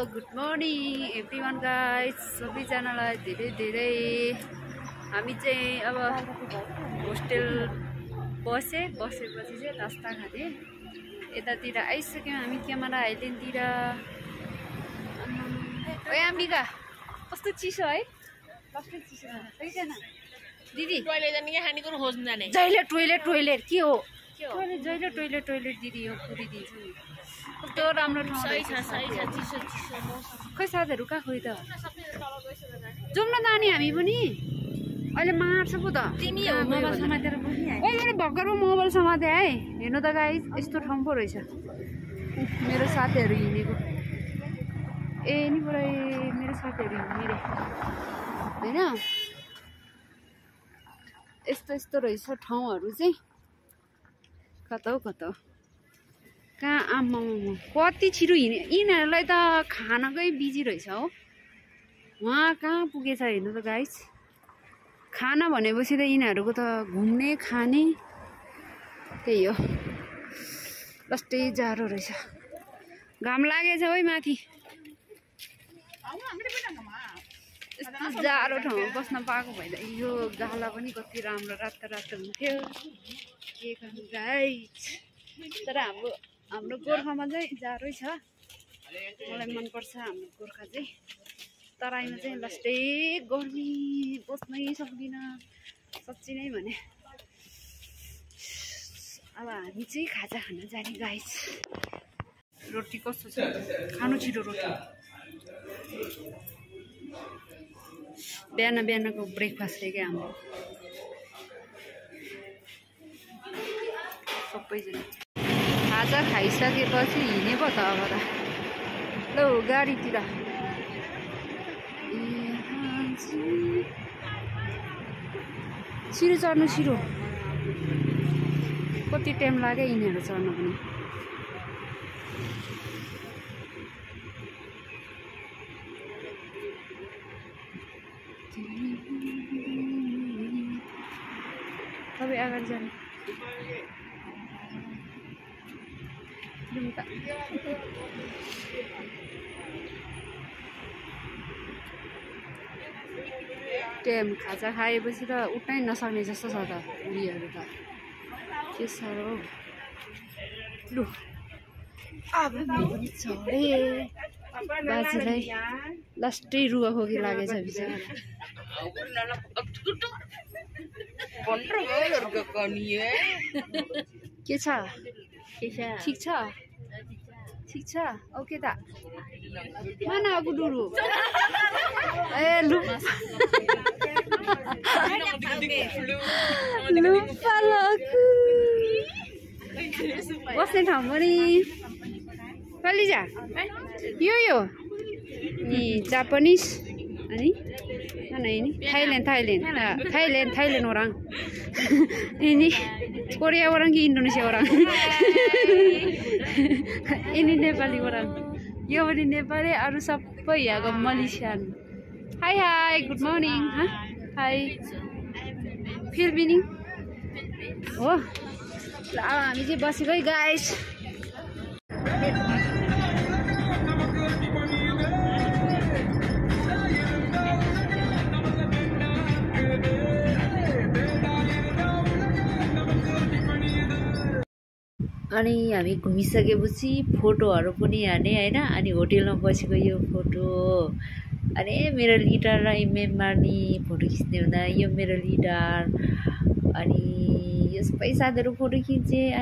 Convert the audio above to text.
Good morning everyone guys, सबैजनालाई धेरै धेरै। हामी चाहिँ अब होस्टेल बसेपछि चाहिँ नास्ता खाने यतातिर आइसक्यौँ हामी क्यामेरा आइल्यान्डतिर। ओए अम्बिका, कस्तो चिसो है, कस्तो चिसो छैन दिदी। टोइलेट जाने कि खानेकुरो खोज्नु जाने? जहिले टोइलेट के हो जहिले टोइलेट दिदी, यो पुरिदिन्छु नि। कस्तो राम्रो ठाउँ सही छ चिसो खै साथीहरू कहाँ खोइ त जाउँ न नानी हामी पनि। अहिले मार्छ पो त तिमी हो मोबाइल समातेर बस्ने। ओ मैले भर्खरमा मोबाइल समाते है। हेर्नु त गाइस, यस्तो ठाउँ पो रहेछ। मेरो साथीहरू हिँडेको यहीँनिर, मेरो साथीहरू हिँड्ने होइन। यस्तो रहेछ ठाउँहरू चाहिँ। कता हो कहाँ आम्मा कति छिटो हिँड्यो। यिनीहरूलाई त खानाकै बिजी रहेछ हो। उहाँ कहाँ पुगेछ हेर्नु त गाइस। खाना भनेपछि त यिनीहरूको त घुम्ने खाने त्यही हो। कस्तै जाडो रहेछ, घाम लागेछ है माथि। यस्तो जाडो ठाउँमा बस्न पाएको भए त यो गाला पनि कति राम्रो रातो हुन्थ्यो। के गर्नु गाइस, तर हाम्रो गोर्खामा चाहिँ जाडै छ। मलाई मनपर्छ हाम्रो गोर्खा चाहिँ। तराईमा चाहिँ लास्टै गर्मी, बस्नै सक्दिनँ साँच्ची नै भने। अब हामी चाहिँ खाजा खान जाने गाइस। रोटी कस्तो छ, खानु छिटो रोटी। बिहानको ब्रेकफास्ट रे क्या हाम्रो सबैजना। खाजा खाइसकेपछि हिँडे पो त अब त। ल गाडीतिर छिरो चढ्नु छिरो। कति टाइम लाग्यो यिनीहरू चढ्नु पनि। तपाईँ अगाडि जानु टाइम। खाजा खाएपछि त उठ्नै नसक्ने जस्तो छ त उनीहरू त। के साह्रो लु अब पनि चढे। बाजेलाई लास्टै रुवा खोकी लागेछ बिचरा। के छ, ठिक छ ओके त। माना अब डुरु ए लु बस्ने ठाउँ पनि कलिजा यो नि जापानिज अनि नि Thailand orang ini Korea orang कि Indonesia orang ini Nepali orang, यो पनि नेपाली, अरू सबै यहाँको Malaysian. Hi good morning. Hi फिल मिनिङ हो। ल हामी चाहिँ बसेको है गाइस। अनि हामी घुमिसकेपछि फोटोहरू पनि हाने होइन। अनि होटेलमा बसेको यो फोटो। अरे मेरो लिडर र मेम्बरनी फोटो खिच्ने हुँदा यो मेरो लिडर। अनि यो सबै साथीहरू फोटो खिचे।